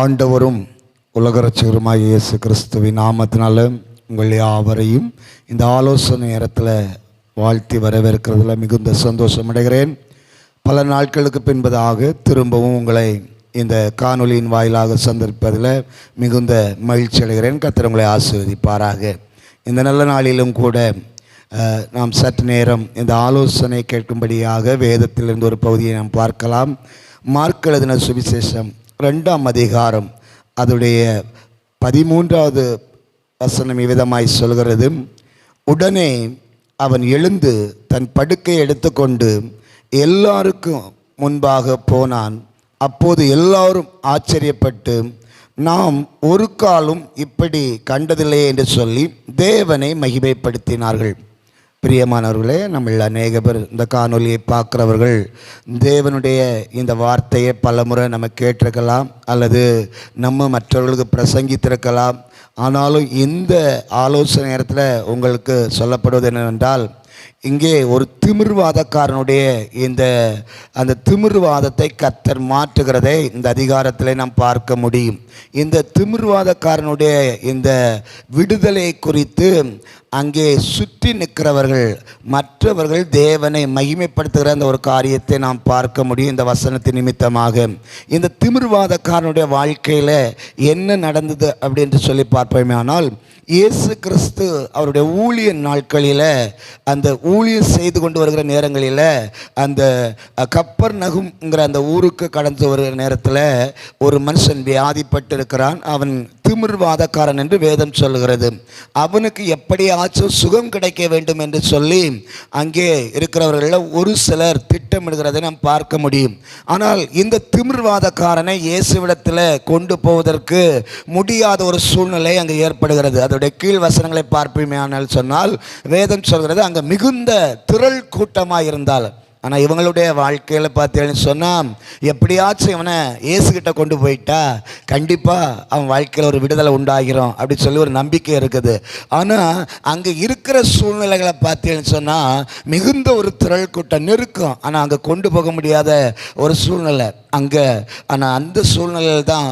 ஆண்டவரும் உலக இரட்சகருமாகிய இயேசு கிறிஸ்துவின் நாமத்தினால உங்கள் யாவரையும் இந்த ஆலோசனை நேரத்தில் வாழ்த்தி வரவேற்கிறதுல மிகுந்த சந்தோஷம் அடைகிறேன். பல நாட்களுக்கு பின்பதாக திரும்பவும் உங்களை இந்த காணொலியின் வாயிலாக சந்திப்பதில் மிகுந்த மகிழ்ச்சி அடைகிறேன். கர்த்தர் உங்களை ஆசீர்வதிப்பாராக. இந்த நல்ல நாளிலும் கூட நாம் சற்று நேரம் இந்த ஆலோசனை கேட்கும்படியாக வேதத்திலிருந்து ஒரு பகுதியை நாம் பார்க்கலாம். மார்க் எழுதின சுவிசேஷம் 2ஆம் அதிகாரம் அதோடைய 13வது வசனம் இவ்விதமாய் சொல்கிறது. உடனே அவன் எழுந்து தன் படுக்கையை எடுத்துக்கொண்டு எல்லாருக்கும் முன்பாக போனான். அப்போது எல்லாரும் ஆச்சரியப்பட்டு, நாம் ஒரு காலும் இப்படி கண்டதில்லையே என்று சொல்லி தேவனை மகிமைப்படுத்தினார்கள். பிரியமானவர்களே, நம்மள அநேக பேர் இந்த காணொலியை பார்க்குறவர்கள் தேவனுடைய இந்த வார்த்தையை பல முறை நம்ம கேட்டிருக்கலாம், அல்லது நம்ம மற்றவர்களுக்கு பிரசங்கித்திருக்கலாம். ஆனாலும் இந்த ஆலோசனை நேரத்தில் உங்களுக்கு சொல்லப்படுவது என்னவென்றால், இங்கே ஒரு திமிர்வாதக்காரனுடைய அந்த திமிர்வாதத்தை கர்த்தர் மாற்றுகிறதை இந்த அதிகாரத்தில் நாம் பார்க்க முடியும். இந்த திமிர்வாதக்காரனுடைய இந்த விடுதலை குறித்து அங்கே சுற்றி நிற்கிறவர்கள் மற்றவர்கள் தேவனை மகிமைப்படுத்துகிற அந்த ஒரு காரியத்தை நாம் பார்க்க முடியும். இந்த வசனத்தின் நிமித்தமாக இந்த திமிர்வாதக்காரனுடைய வாழ்க்கையில் என்ன நடந்தது அப்படின்னு சொல்லி பார்ப்போமே. ஆனால் இயேசு கிறிஸ்து அவருடைய ஊழிய நாட்களில், அந்த ஊழியம் செய்து கொண்டு வருகிற நேரங்களில், அந்த கப்பர்நகூம்ங்கிற அந்த ஊருக்கு கடந்து வருகிற நேரத்தில் ஒரு மனுஷன் வியாதிப்பட்டு இருக்கிறான். அவன் திமிர்வாதக்காரன் என்று வேதம் சொல்லுகிறது. அவனுக்கு எப்படியாச்சும் சுகம் கிடைக்க வேண்டும் என்று சொல்லி அங்கே இருக்கிறவர்களில் ஒரு சிலர் திட்டமிடுகிறதை நாம் பார்க்க முடியும். ஆனால் இந்த திமிர்வாதக்காரனை இயேசுவிடத்தில் கொண்டு போவதற்கு முடியாத ஒரு சூழ்நிலை அங்கே ஏற்படுகிறது. அதோடைய கீழ் வசனங்களை பார்ப்போமே ஆனால் சொன்னால் வேதம் சொல்கிறது, அங்கே மிகுந்த திரள் கூட்டமாக இருந்தால். ஆனால் இவங்களுடைய வாழ்க்கையில் பார்த்தீங்கன்னு சொன்னால், எப்படியாச்சும் இவனை இயேசுகிட்ட கொண்டு போயிட்டா கண்டிப்பாக அவன் வாழ்க்கையில் ஒரு விடுதலை உண்டாகிறோம் அப்படின்னு சொல்லி ஒரு நம்பிக்கை இருக்குது. ஆனால் அங்கே இருக்கிற சூழ்நிலைகளை பார்த்தீங்கன்னு சொன்னால் மிகுந்த ஒரு திரள் கூட்டம் நெருக்கம். ஆனால் அங்கே கொண்டு போக முடியாத ஒரு சூழ்நிலை அங்கே. ஆனால் அந்த சூழ்நிலையில் தான்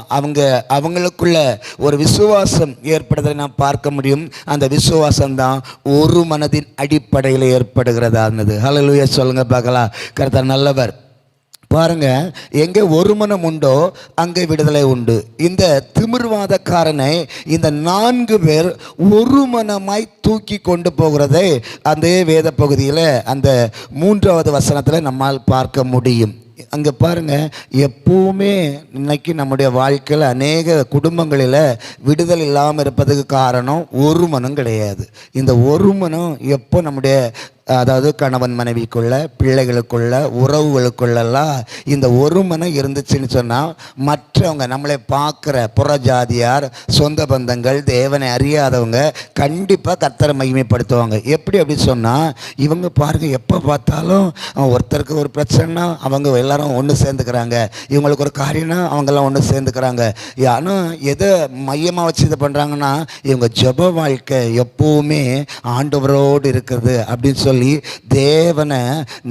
அவங்களுக்குள்ள ஒரு விசுவாசம் ஏற்படுவதை நாம் பார்க்க முடியும். அந்த விசுவாசம்தான் ஒரு மனதின் அடிப்படையில் ஏற்படுகிறதானது. ஹல்லேலூயா சொல்லுங்க பார்க்கலாம். கர்த்தர் நல்லவர். பாருங்க, எங்கே ஒரு மனம் உண்டோ அங்கே விடுதலை உண்டு. இந்த திமிர்வாதக்காரனை இந்த 4 பேர் ஒரு மனமாய் தூக்கி கொண்டு போகிறதை அந்த வேத பகுதியில் அந்த 3வது வசனத்தில் நம்மால் பார்க்க முடியும். அங்கே பாருங்கள், எப்பவுமே இன்னைக்கு நம்முடைய வாழ்க்கையில் அநேக குடும்பங்களில் விடுதலை இல்லாமல் இருப்பதுக்கு காரணம் ஒரு மனம் கிடையாது. இந்த ஒரு மனம் எப்போ நம்முடைய அதாவது கணவன் மனைவிக்குள்ள, பிள்ளைகளுக்குள்ள, உறவுகளுக்குள்ளெல்லாம் இந்த ஒரு மனம் இருந்துச்சுன்னு சொன்னால், மற்றவங்க நம்மளை பார்க்குற புறஜாதியார், சொந்த பந்தங்கள், தேவனை அறியாதவங்க கண்டிப்பாக கர்த்தரை மகிமைப்படுத்துவாங்க. எப்படி அப்படி சொன்னால், இவங்க பாருங்கள், எப்போ பார்த்தாலும் ஒருத்தருக்கு ஒரு பிரச்சனைனா அவங்க எல்லாரும் ஒன்று சேர்ந்துக்கிறாங்க, இவங்களுக்கு ஒரு காரியம்னா அவங்கெல்லாம் ஒன்று சேர்ந்துக்கிறாங்க. ஆனால் எதை மையமாக வச்சு இது பண்ணுறாங்கன்னா, இவங்க ஜெப வாழ்க்கை எப்போவுமே ஆண்டவரோடு இருக்குது அப்படின்னு சொல்லி தேவனை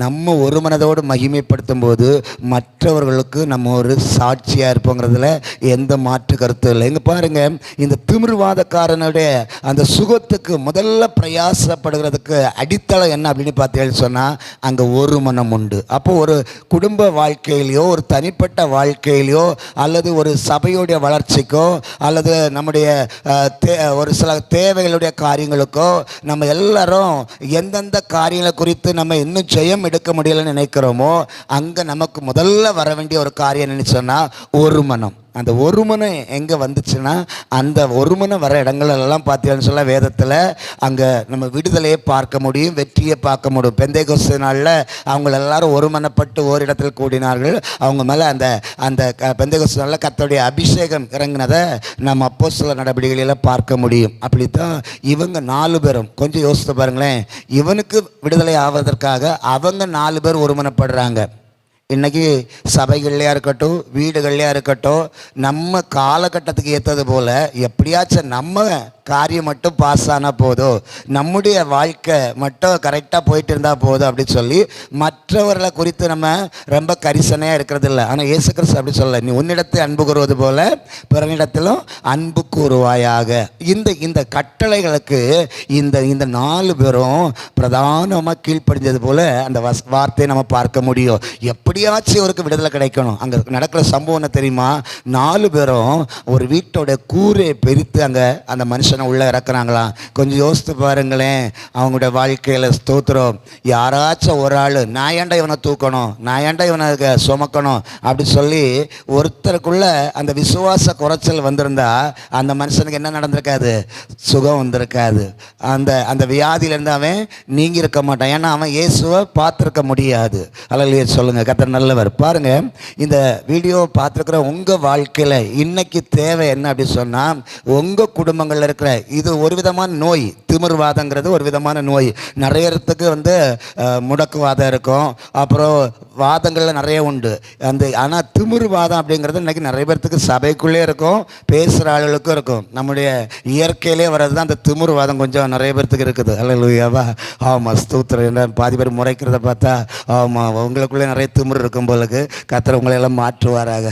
நம்ம ஒரு மனதோடு மகிமைப்படுத்தும் போது மற்றவர்களுக்கு நம்ம ஒரு சாட்சியாக இருப்போங்கிறதுல எந்த மாற்று கருத்தும் இல்லை. இங்கே பாருங்கள், இந்த திமிர்வாதக்காரனுடைய அந்த சுகத்துக்கு முதல்ல பிரயாசப்படுகிறதுக்கு அடித்தளம் என்ன அப்படின்னு பார்த்தீங்கன்னு சொன்னால், அங்கே ஒரு மனம் உண்டு. அப்போ ஒரு குடும்ப வாழ்க்கையிலையோ, ஒரு தனிப்பட்ட வாழ்க்கையிலையோ, அல்லது ஒரு சபையுடைய வளர்ச்சிக்கோ, அல்லது நம்முடைய ஒரு சில தேவைகளுடைய காரியங்களுக்கோ, நம்ம எல்லாரும் எந்தெந்த காரியங்களை குறித்து நம்ம இன்னும் ஜெயம் எடுக்க முடியலன்னு நினைக்கிறோமோ, அங்கே நமக்கு முதல்ல வர வேண்டிய ஒரு காரியம் என்னன்னு சொன்னால் ஒரு மனம். அந்த ஒரு மனம் எங்கே வந்துச்சுன்னா, அந்த ஒரு மனம் வர இடங்களெல்லாம் பார்த்தீங்கன்னு சொல்ல வேதத்தில் அங்கே நம்ம விடுதலையை பார்க்க முடியும், வெற்றியை பார்க்க முடியும். பெந்தைக்கோஸ்து நாளில் அவங்க எல்லாரும் ஒரு மனப்பட்டு ஓரிடத்தில் கூடினார்கள். அவங்க மேலே அந்த பெந்தைக்கோஸ்து நாளில் கர்த்தருடைய அபிஷேகம் இறங்கினதை நம்ம அப்போஸ்தலர் நடவடிக்கைகளில் பார்க்க முடியும். அப்படித்தான் இவங்க 4 பேரும், கொஞ்சம் யோசித்து பாருங்களேன், இவனுக்கு விடுதலை ஆவதற்காக அவங்க 4 பேர் ஒருமனப்படுறாங்க. இன்றைக்கி சபைகள்லையாக இருக்கட்டும், வீடுகள்லையாக இருக்கட்டும், நம்ம காலகட்டத்துக்கு ஏற்றது போல் எப்படியாச்சும் நம்ம காரியம் மட்டும் பாஸ் ஆனால் போதும், நம்முடைய வாழ்க்கை மட்டும் கரெக்டாக போயிட்டு இருந்தால் போதும் அப்படின்னு சொல்லி மற்றவர்களை குறித்து நம்ம ரொம்ப கரிசனையாக இருக்கிறது இல்லை. ஆனால் இயேசு கிறிஸ்து அப்படி சொல்லலை. நீ உன்னிடத்தை அன்பு கூறுவது போல பிறனிடத்திலும் அன்பு கூறுவாயாக. இந்த கட்டளைகளுக்கு இந்த 4 பேரும் பிரதானமாக கீழ்ப்படிஞ்சது போல அந்த வார்த்தையை நம்ம பார்க்க முடியும். எப்படியாச்சும் அவருக்கு விடுதலை கிடைக்கணும். அங்கே நடக்கிற சம்பவம் என்ன தெரியுமா? 4 பேரும் ஒரு வீட்டோட கூரையை பிரித்து அங்கே அந்த மனுஷனை உள்ளே இறக்குறாங்களாம். கொஞ்சம் யோசித்து பாருங்களேன். அவங்களுடைய வாழ்க்கையில் ஸ்தோத்திரம், யாராச்சும் ஒரு ஆள் நான் ஏன்டா இவனை தூக்கணும், நான் ஏன்டா இவனை சுமக்கணும் அப்படி சொல்லி ஒருத்தருக்குள்ள அந்த விசுவாச குறைச்சல் வந்திருந்தா அந்த மனுஷனுக்கு என்ன நடந்திருக்காது? சுகம் வந்திருக்காது. அந்த வியாதியிலேருந்து அவன் நீங்கி இருக்க மாட்டான். ஏன்னா அவன் இயேசுவை பார்த்துருக்க முடியாது. அல்லையே சொல்லுங்க. கர்த்தர் நல்லவர். பாருங்க, இந்த வீடியோ பார்த்துருக்குற உங்கள் வாழ்க்கையில் இன்னைக்கு தேவை என்ன அப்படி சொன்னால், உங்கள் குடும்பங்களில் இருக்கிற இது ஒரு விதமான நோய், திமிர்வாதங்கிறது ஒரு விதமான நோய். நிறைய இடத்துக்கு முடக்குவாதம் இருக்கும், அப்புறம் வாதங்களில் நிறைய உண்டு. ஆனால் திமிர்வாதம் அப்படிங்கிறது இன்றைக்கி நிறைய பேர்த்துக்கு சபைக்குள்ளே இருக்கும், பேசுகிற ஆளுகளுக்கும் இருக்கும். நம்முடைய இயற்கையிலே வர்றது தான் அந்த திமிர்வாதம் கொஞ்சம் நிறைய பேர்த்துக்கு இருக்குது. அல்லேலூயாவா? ஆமாம், ஸ்தோத்திரம். பாதி பேர் முறைக்கிறத பார்த்தா ஆமாம் உங்களுக்குள்ளே நிறைய திமிர் இருக்கும் போலுக்கு. கர்த்தர் உங்களையெல்லாம் மாற்றுவாராக.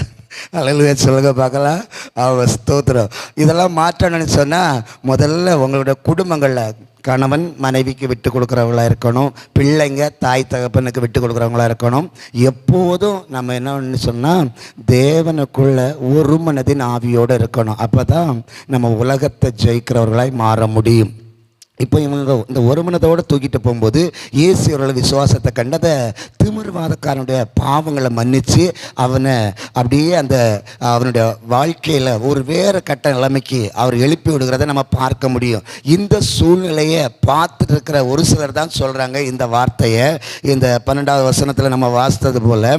அல்லேலூயா சொல்லுங்க பார்க்கலாம். ஆமாம், ஸ்தோத்திரம். இதெல்லாம் மாற்றணும்னு சொன்னால் முதல்ல உங்களுடைய குடும்பங்களில் கணவன் மனைவிக்கு விட்டு கொடுக்குறவங்களாக இருக்கணும், பிள்ளைங்க தாய் தகப்பனுக்கு விட்டு கொடுக்குறவங்களாக இருக்கணும். எப்போதும் நம்ம என்னன்னு சொன்னால் தேவனுக்குள்ள ஒரு மனதின் ஆவியோடு இருக்கணும். அப்போ தான் நம்ம உலகத்தை ஜெயிக்கிறவர்களாய் மாற முடியும். இப்போ இவங்க இந்த ஒரு மனதோடு தூக்கிட்டு போகும்போது இயேசு அவர்களோட விசுவாசத்தை கண்டதை திமிர்வாதக்காரனுடைய பாவங்களை மன்னித்து அவனை அப்படியே அவனுடைய வாழ்க்கையில் ஒரு வேறு கட்ட நிலைமைக்கு அவர் எழுப்பி விடுகிறத நம்ம பார்க்க முடியும். இந்த சூழ்நிலையை பார்த்துட்டு இருக்கிற ஒரு சிலர் தான் சொல்கிறாங்க இந்த வார்த்தையை. இந்த 12வது வசனத்தில் நம்ம வாசித்தது போல்,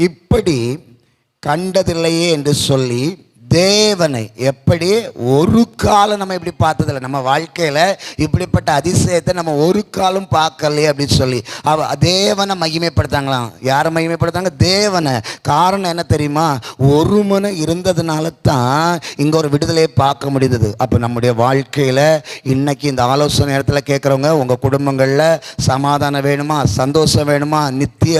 இப்படி கண்டதில்லையே என்று சொல்லி தேவனை எப்படி ஒரு காலம் நம்ம இப்படி பார்த்ததில்லை. நம்ம வாழ்க்கையில் இப்படிப்பட்ட அதிசயத்தை நம்ம ஒரு காலம் பார்க்கலையே அப்படின்னு சொல்லி தேவனை மகிமைப்படுத்தாங்களாம். யாரை மகிமைப்படுத்தாங்க? தேவனை. காரணம் என்ன தெரியுமா? ஒரு மனம் இருந்ததுனால தான் இங்கே ஒரு விடுதலையை பார்க்க முடிந்தது. அப்போ நம்முடைய வாழ்க்கையில் இன்னைக்கு இந்த ஆலோசனை நேரத்தில் கேட்குறவங்க, உங்கள் குடும்பங்களில் சமாதானம் வேணுமா, சந்தோஷம் வேணுமா, நித்திய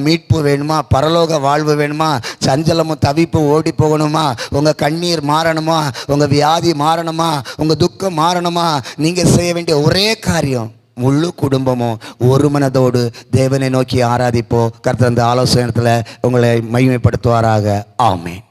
மீட்பு வேணுமா, பரலோக வாழ்வு வேணுமா, சஞ்சலமும் தவிப்பு ஓடி போகணுமா, உங்கள் கண்ணீர் மாறணுமா, உங்கள் வியாதி மாறணுமா, உங்கள் துக்கம் மாறணுமா, நீங்கள் செய்ய வேண்டிய ஒரே காரியம் முழு குடும்பமும் ஒரு மனதோடு தேவனை நோக்கி ஆராதிப்போ. கர்த்தர் அந்த ஆலோசனையில் உங்களை மகிமைப்படுத்துவாராக. ஆமென்.